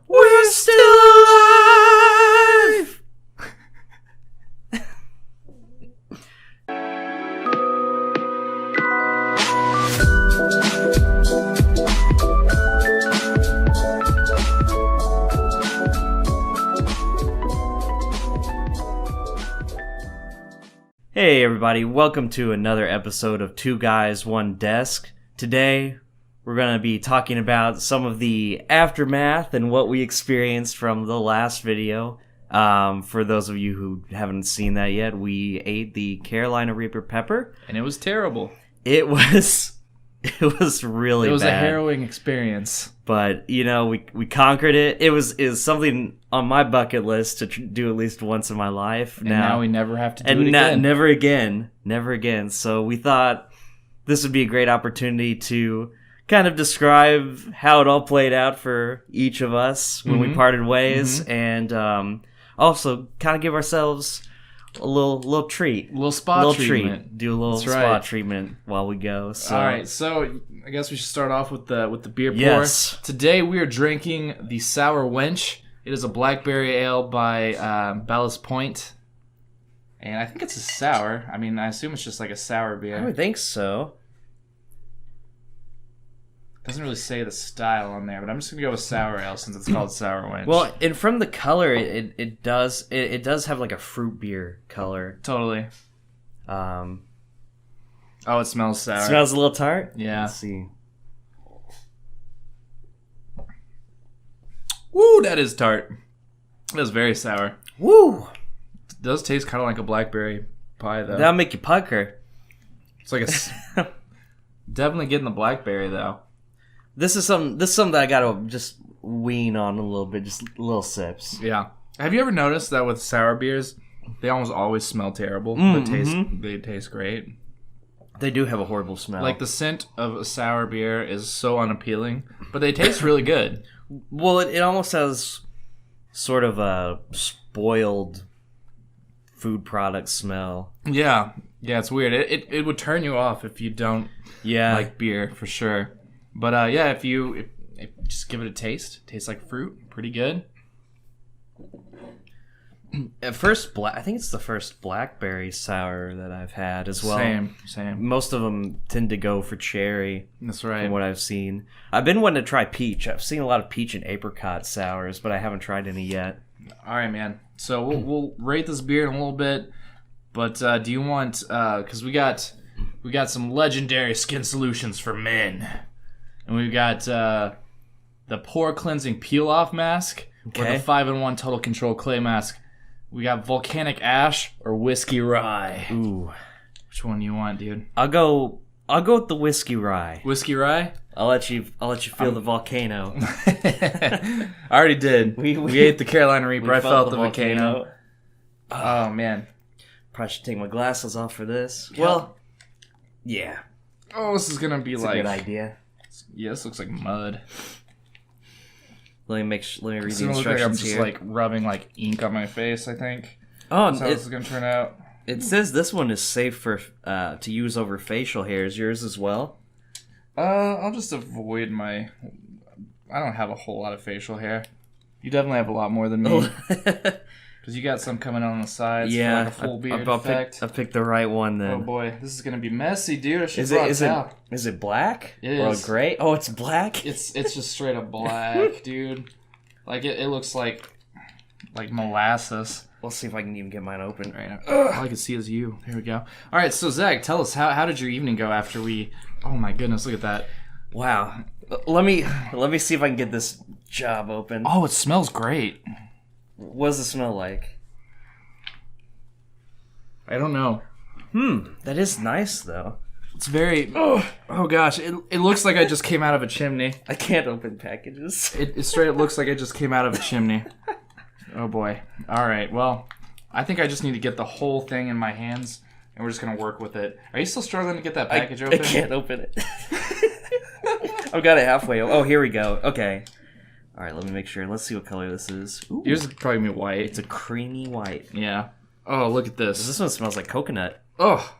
We're still alive! Hey everybody, welcome to another episode of Two Guys, One Desk. Today, we're going to be talking about some of the aftermath and what we experienced from the last video. For those of you who haven't seen that yet, we ate the Carolina Reaper pepper. And it was terrible. It was really bad. It was a harrowing experience. But, you know, we conquered it. It was something on my bucket list to do at least once in my life. And now we never have to do it again. And Never again. So we thought this would be a great opportunity to kind of describe how it all played out for each of us when we parted ways. And also kind of give ourselves a little treat. A little spa treatment. Do a little spa treatment while we go. So. All right, so I guess we should start off with the beer pour. Yes. Today we are drinking the Sour Wench. It is a blackberry ale by Ballast Point. And I think it's a sour. I mean, I assume it's just like a sour beer. I would think so. Doesn't really say the style on there, but I'm just gonna go with sour ale since it's called Sour Wench. Well, and from the color, it does have like a fruit beer color. Totally. Oh, it smells sour. It smells a little tart? Yeah. Let's see. Woo, that is tart. That is very sour. Woo! It does taste kind of like a blackberry pie, though. That'll make you pucker. It's like a... Definitely getting the blackberry, though. This is something that I gotta just wean on a little bit, just little sips. Yeah. Have you ever noticed that with sour beers, they almost always smell terrible, but they taste great? They do have a horrible smell. Like the scent of a sour beer is so unappealing, but they taste really good. Well, it almost has sort of a spoiled food product smell. Yeah. Yeah, it's weird. It would turn you off if you don't like beer, for sure. But yeah, if you just give it a taste. It tastes like fruit. Pretty good. At first, I think it's the first blackberry sour that I've had as well. Same. Most of them tend to go for cherry. That's right. From what I've seen. I've been wanting to try peach. I've seen a lot of peach and apricot sours, but I haven't tried any yet. All right, man. So we'll rate this beer in a little bit. But do you want... Because we got some legendary skin solutions for men. And we've got the pore cleansing peel off mask or the 5-in-1 total control clay mask. We got volcanic ash or whiskey rye. Ooh, which one do you want, dude? I'll go with the whiskey rye. Whiskey rye? I'll let you feel the volcano. I already did. We ate the Carolina Reaper. I felt the volcano. Oh man, probably should take my glasses off for this. Yeah. Well, yeah. Oh, this is gonna be It's like a good idea. Yeah, this looks like mud. Let me read the It's instructions gonna look like I'm just here. like rubbing like ink on my face. I think. Oh, That's how this is gonna turn out. It says this one is safe for to use over facial hairs. Yours as well? I'll just avoid my. I don't have a whole lot of facial hair. You definitely have a lot more than me. Because you got some coming on the sides. Yeah, for like a full beard effect. I picked the right one then. Oh boy, this is gonna be messy, dude. I should Is it black? It or is. Gray? Oh, it's black. It's just straight up black, dude. Like it looks like molasses. Let's see if I can even get mine open right now. All I can see is you. There we go. All right, so Zach, tell us how did your evening go after we? Oh my goodness, look at that! Wow. Let me see if I can get this job open. Oh, it smells great. What does it smell like? I don't know. That is nice though. It's very. Oh gosh, it looks like I just came out of a chimney. I can't open packages. It straight up looks like I just came out of a chimney. Oh boy. All right. Well, I think I just need to get the whole thing in my hands, and we're just gonna work with it. Are you still struggling to get that package open? I can't open it. I've got it halfway. Oh, here we go. Okay. All right. Let me make sure. Let's see what color this is. Ooh. Yours is probably gonna be white. It's a creamy white. Yeah. Oh, look at this. This one smells like coconut. Oh.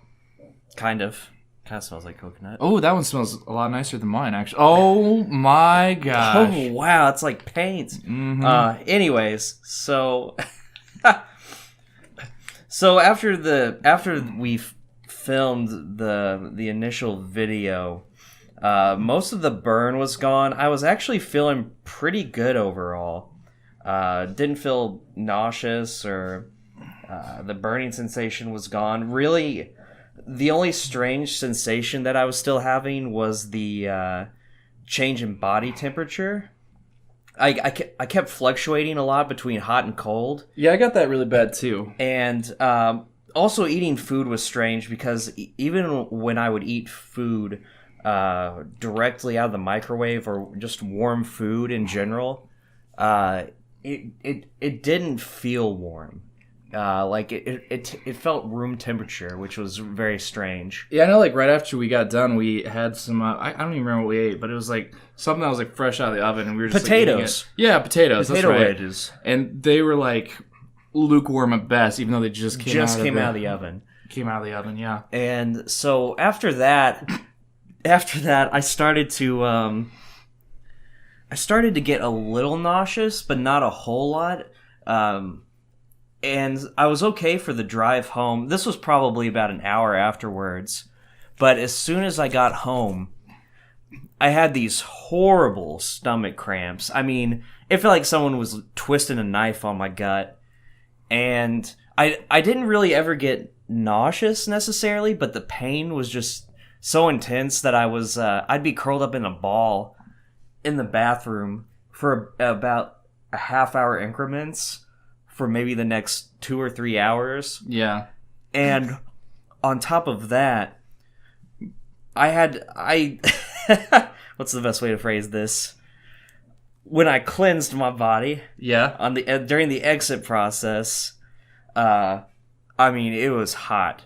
Kind of. Kind of smells like coconut. Oh, that one smells a lot nicer than mine, actually. Oh my gosh. Oh wow, it's like paint. Mm-hmm. Anyways, so so after we filmed the initial video, most of the burn was gone. I was actually feeling pretty good overall. Didn't feel nauseous or the burning sensation was gone. Really, the only strange sensation that I was still having was the change in body temperature. I kept fluctuating a lot between hot and cold. Yeah, I got that really bad too. And also eating food was strange because even when I would eat food directly out of the microwave or just warm food in general, it didn't feel warm. Like it felt room temperature, which was very strange. Yeah, I know. Like right after we got done, we had some. I don't even remember what we ate, but it was like something that was like fresh out of the oven, and we were just potatoes. Like, eating it. Yeah, potatoes. Potato that's right. wedges. And they were like lukewarm at best, even though they just came out of the oven. Came out of the oven, yeah. And so after that, I started to get a little nauseous, but not a whole lot. And I was okay for the drive home. This was probably about an hour afterwards. But as soon as I got home, I had these horrible stomach cramps. I mean, it felt like someone was twisting a knife on my gut. And I didn't really ever get nauseous necessarily, but the pain was just so intense that I'd be curled up in a ball in the bathroom for about a half-hour increments for maybe the next 2 or 3 hours. Yeah. And on top of that, what's the best way to phrase this? When I cleansed my body, yeah, during the exit process, I mean, it was hot.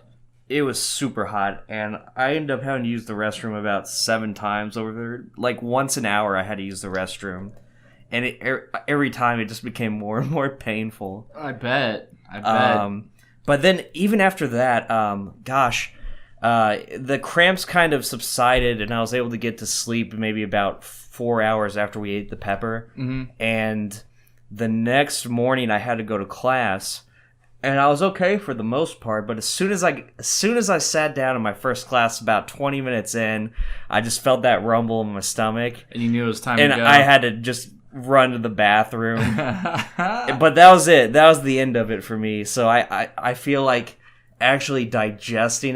It was super hot, and I ended up having to use the restroom about 7 times over there. Like once an hour, I had to use the restroom. And every time it just became more and more painful. I bet. But then even after that, the cramps kind of subsided, and I was able to get to sleep maybe about 4 hours after we ate the pepper. Mm-hmm. And the next morning, I had to go to class, and I was okay for the most part. But as soon as I sat down in my first class, about 20 minutes in, I just felt that rumble in my stomach, and you knew it was time to go. And I had to just run to the bathroom. But that was it. That was the end of it for me. So I feel like actually digesting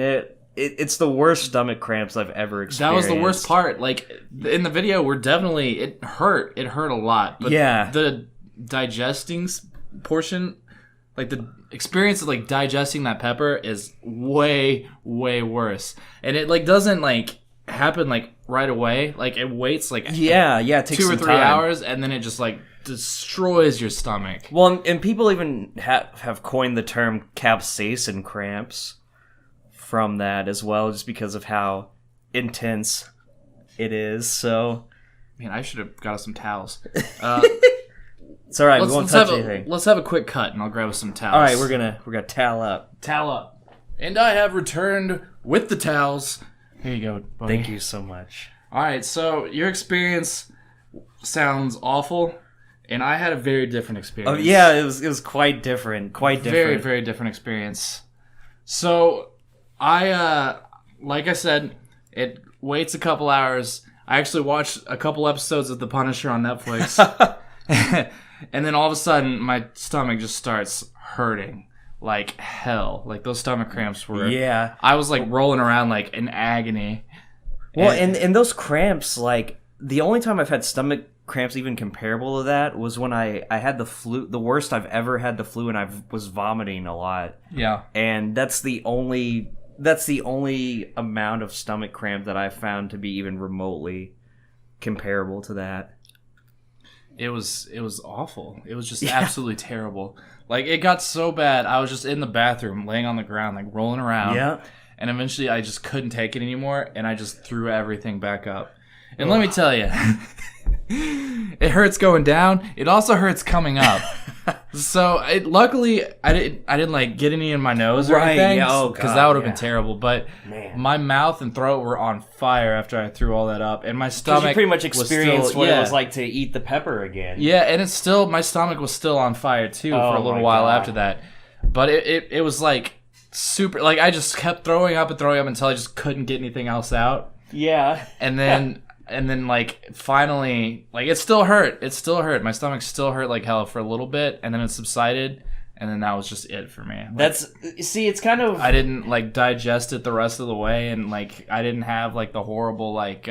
it's the worst stomach cramps I've ever experienced. That was the worst part. Like in the video, it hurt a lot. But yeah, the digesting portion, like the experience of like digesting that pepper is way worse. And it like doesn't like happen like right away. Like it waits like it takes 2 or 3 some time. hours, and then it just like destroys your stomach. Well, and people even have coined the term capsaicin cramps from that as well, just because of how intense it is. So, man, I should have got us some towels. It's all right. We won't touch anything. Let's have a quick cut, and I'll grab us some towels. All right, we're gonna towel up. Towel up. And I have returned with the towels. Here you go, buddy. Thank you so much. All right, so your experience sounds awful, and I had a very different experience. Oh yeah, it was quite different. Very, very different experience. So I, like I said, it waits a couple hours. I actually watched a couple episodes of The Punisher on Netflix, and then all of a sudden my stomach just starts hurting like hell. Like those stomach cramps were. Yeah. I was like rolling around like in agony. Well, and those cramps, like the only time I've had stomach cramps even comparable to that was when I had the flu, the worst I've ever had the flu, and I was vomiting a lot. Yeah. And that's the only amount of stomach cramp that I've found to be even remotely comparable to that. It was awful. It was just absolutely terrible. Like, it got so bad, I was just in the bathroom, laying on the ground, like, rolling around. Yeah. And eventually, I just couldn't take it anymore, and I just threw everything back up. And let me tell you, it hurts going down. It also hurts coming up. So luckily I didn't like get any in my nose or Right, anything, yeah, because that would have yeah. been terrible. But Man. my mouth and throat were on fire after I threw all that up, and my Because stomach you pretty much was experienced still, what yeah. it was like to eat the pepper again. Yeah, and it's still, my stomach was still on fire too for a Oh little my while God. after that. But it was like super, like I just kept throwing up until I just couldn't get anything else out. Yeah. And then like finally, like it still hurt. It still hurt. My stomach still hurt like hell for a little bit, and then it subsided, and then that was just it for me. Like, it's kind of... I didn't like digest it the rest of the way, and like I didn't have like the horrible like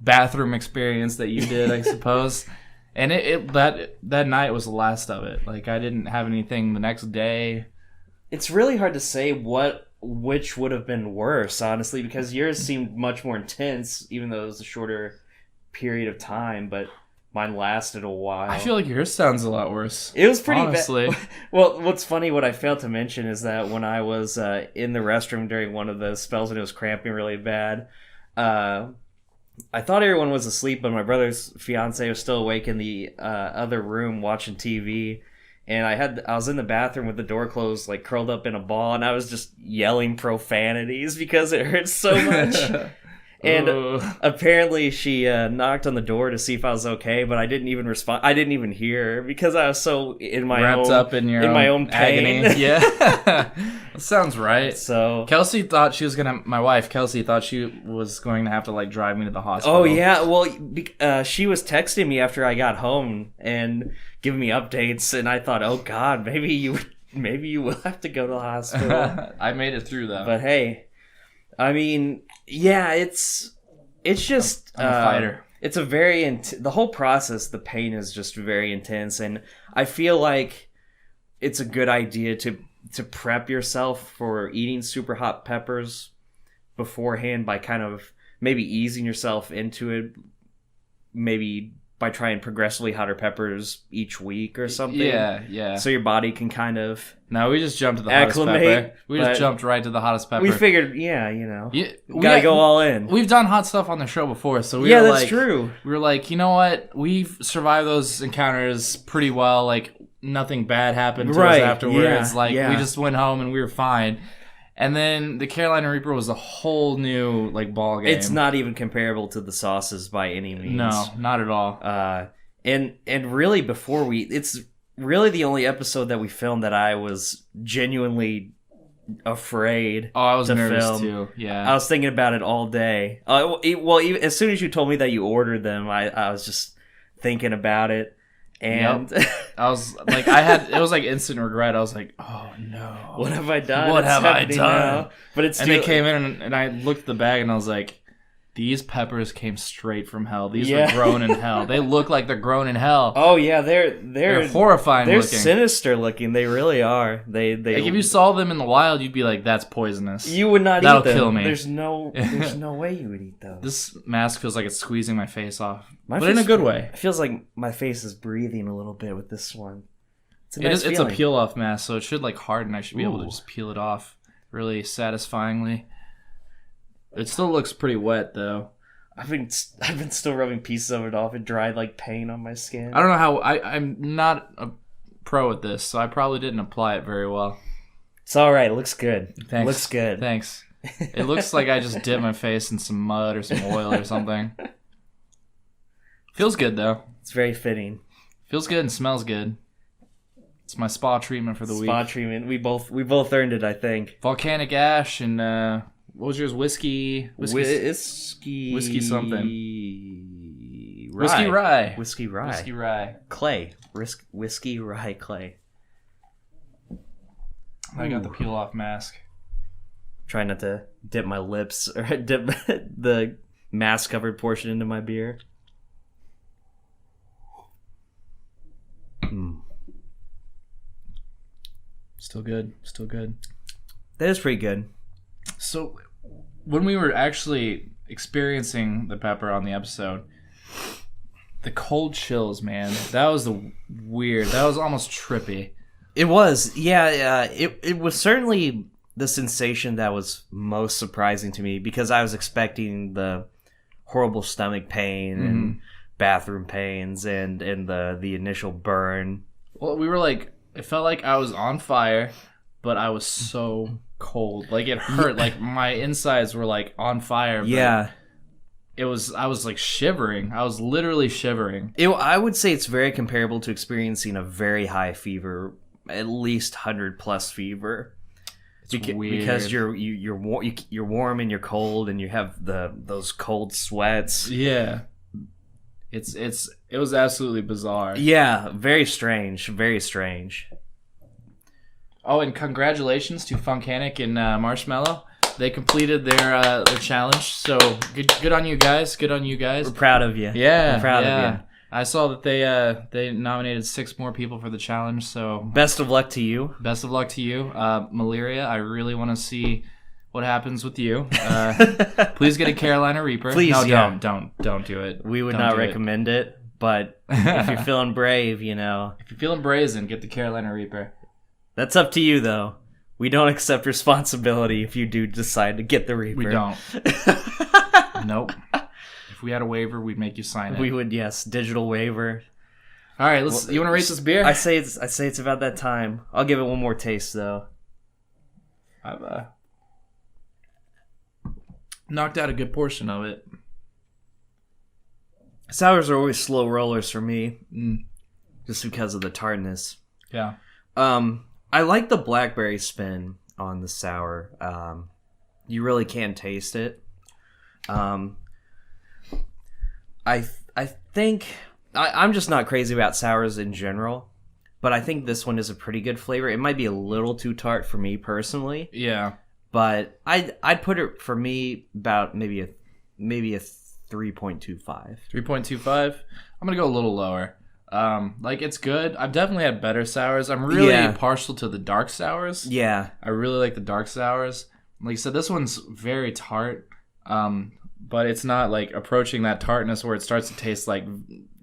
bathroom experience that you did, I suppose. And that night was the last of it. Like I didn't have anything the next day. It's really hard to say which would have been worse, honestly, because yours seemed much more intense, even though it was a shorter period of time, but mine lasted a while. I feel like yours sounds a lot worse. It was pretty honestly. bad. Well, what's funny, what I failed to mention is that when I was in the restroom during one of those spells when it was cramping really bad, I thought everyone was asleep, but my brother's fiance was still awake in the other room watching TV. And I was in the bathroom with the door closed, like curled up in a ball, and I was just yelling profanities because it hurt so much. And apparently she knocked on the door to see if I was okay, but I didn't even respond. I didn't even hear her because I was so in my wrapped own, up in your my own pain. agony. Yeah, that sounds right. So Kelsey thought she was gonna. My wife Kelsey thought she was going to have to like drive me to the hospital. Oh yeah, well, she was texting me after I got home and giving me updates, and I thought, oh God, maybe you will have to go to the hospital. I made it through though. But hey, I mean, yeah, it's just I'm a fighter. It's a very the whole process. The pain is just very intense, and I feel like it's a good idea to prep yourself for eating super hot peppers beforehand by kind of maybe easing yourself into it, maybe by trying progressively hotter peppers each week or something. Yeah. So your body can kind of... No, we just jumped to the acclimate, hottest pepper. We but just jumped right to the hottest pepper. We figured, yeah, you know, Yeah, gotta go all in. We've done hot stuff on the show before, so Yeah, were that's like, true. We were like, you know what? We've survived those encounters pretty well. Like nothing bad happened to us afterwards. We just went home and we were fine. And then the Carolina Reaper was a whole new like ball game. It's not even comparable to the sauces by any means. No, not at all. And really it's really the only episode that we filmed that I was genuinely afraid. Oh, I was to nervous film. too. Yeah, I was thinking about it all day. Even as soon as you told me that you ordered them, I was just thinking about it. And yep. I was like, it was like instant regret. I was like, oh no, what have I done? What It's have I happening done? now. But it's and still, they came in and I looked at the bag and I was like, these peppers came straight from hell. These were grown in hell. They look like they're grown in hell. Oh yeah, they're horrifying. They're looking. sinister looking. They really are. They like if you saw them in the wild, you'd be like, that's poisonous. You would not That'll eat them. kill me. There's no way you would eat those. This mask feels like it's squeezing my face off, but face in a good way. It feels like my face is breathing a little bit with this one. It's a It's a peel off mask, so it should like harden. I should be able to just peel it off really satisfyingly. It still looks pretty wet though. I've been still rubbing pieces of it off. It dried like paint on my skin. I don't know how. I'm not a pro at this, so I probably didn't apply it very well. It's all right. It looks good. Thanks. Looks good. Thanks. It looks like I just dipped my face in some mud or some oil or something. Feels good though. It's very fitting. Feels good and smells good. It's my spa treatment for the week. Spa treatment. We both earned it, I think. Volcanic ash and what was yours? Whiskey something. Rye. Whiskey rye. Whiskey rye. Clay. Whiskey rye clay. I got the peel off mask. Try not to dip my lips or dip the mask covered portion into my beer. Still good. That is pretty good. So, when we were actually experiencing the pepper on the episode, the cold chills, man, that was weird. That was almost trippy. It was, yeah. It was certainly the sensation that was most surprising to me because I was expecting the horrible stomach pain and bathroom pains and the initial burn Well, we were like, it felt like I was on fire, but I was so cold. Like, it hurt. Like, my insides were like on fire. But Yeah. I was like shivering. I was literally shivering. I would say it's very comparable to experiencing a very high fever, at least 100+ fever. It's weird. Because you're warm and you're cold and you have those cold sweats. Yeah. It was absolutely bizarre. Yeah, very strange. Very strange. Oh, and congratulations to Funkanic and Marshmallow. They completed their challenge. So good on you guys. Good on you guys. We're proud of you. Yeah, we're proud of you. I saw that they nominated 6 more people for the challenge. So best of luck to you. Best of luck to you, Malaria. I really want to see what happens with you. Please get a Carolina Reaper. Please, no, don't do it. We would Don't not do recommend it, but if you're feeling brave, you know. If you're feeling brazen, get the Carolina Reaper. That's up to you, though. We don't accept responsibility if you do decide to get the Reaper. We don't. Nope. If we had a waiver, we'd make you sign it. We would, yes, digital waiver. All right, you want to rate this beer? I say it's about that time. I'll give it one more taste, though. I've knocked out a good portion of it. Sours are always slow rollers for me, just because of the tartness. Yeah. I like the blackberry spin on the sour. You really can taste it. I think I'm just not crazy about sours in general, but I think this one is a pretty good flavor. It might be a little too tart for me personally. Yeah. But I'd put it for me about maybe a 3.25. 3.25. I'm gonna go a little lower. Like, it's good. I've definitely had better sours. I'm really partial to the dark sours. Yeah. I really like the dark sours. Like I said, this one's very tart. But it's not like approaching that tartness where it starts to taste like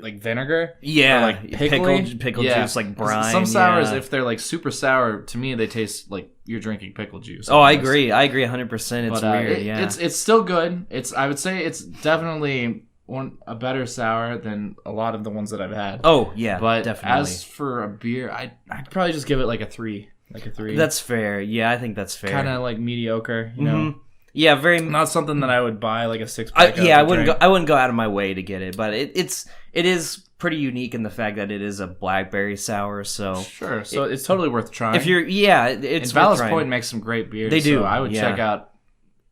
vinegar. Yeah, or like pickle juice, like brine. Some sours, if they're like super sour, to me they taste like you're drinking pickle juice. Oh, I agree 100%. It's weird. It's still good. I would say it's definitely a better sour than a lot of the ones that I've had. Oh yeah, but definitely. As for a beer, I'd probably just give it like a 3. Like a 3. That's fair. Yeah, I think that's fair. Kind of like mediocre, you know. Yeah, very not something that I would buy like a 6-pack. I wouldn't go out of my way to get it, but it is pretty unique in the fact that it is a blackberry sour. So sure, so it's totally worth trying. If you're it's and Ballast Point makes some great beers. They do. So I would check out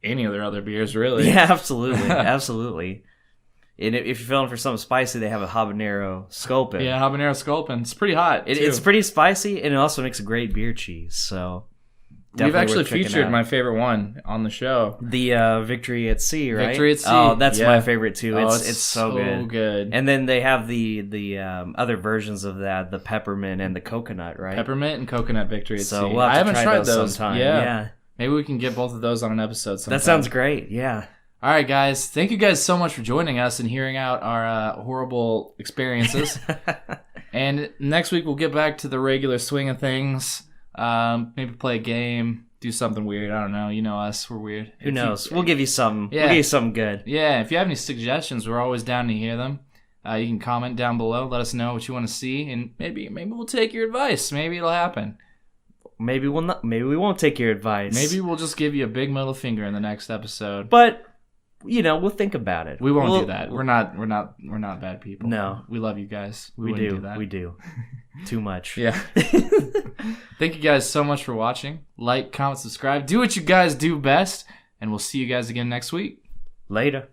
any of their other beers, really. Yeah, absolutely, absolutely. And if you're feeling for something spicy, they have a habanero sculpin. Yeah, habanero sculpin. It's pretty hot. It's pretty spicy, and it also makes a great beer cheese. So. We've actually featured my favorite one on the show. The Victory at Sea, right? Victory at Sea. Oh, that's my favorite too. It's so good. And then they have the other versions of that, the peppermint and the coconut, right? Peppermint and coconut Victory at Sea. We'll have to I haven't try tried those. sometime. Yeah. Maybe we can get both of those on an episode sometime. That sounds great. Yeah. All right, guys. Thank you guys so much for joining us and hearing out our horrible experiences. And next week we'll get back to the regular swing of things. Maybe play a game. Do something weird. I don't know. You know us. We're weird. Who knows? We'll give you some. Yeah. We'll give you something good. Yeah. If you have any suggestions, we're always down to hear them. You can comment down below. Let us know what you want to see, and maybe we'll take your advice. Maybe it'll happen. Maybe we'll not. Maybe we won't take your advice. Maybe we'll just give you a big middle finger in the next episode. But we'll think about it. We won't do that. We're not bad people. No, we love you guys. We do that. We do. Too much. Yeah. Thank you guys so much for watching. Like, comment, subscribe. Do what you guys do best, and we'll see you guys again next week. Later.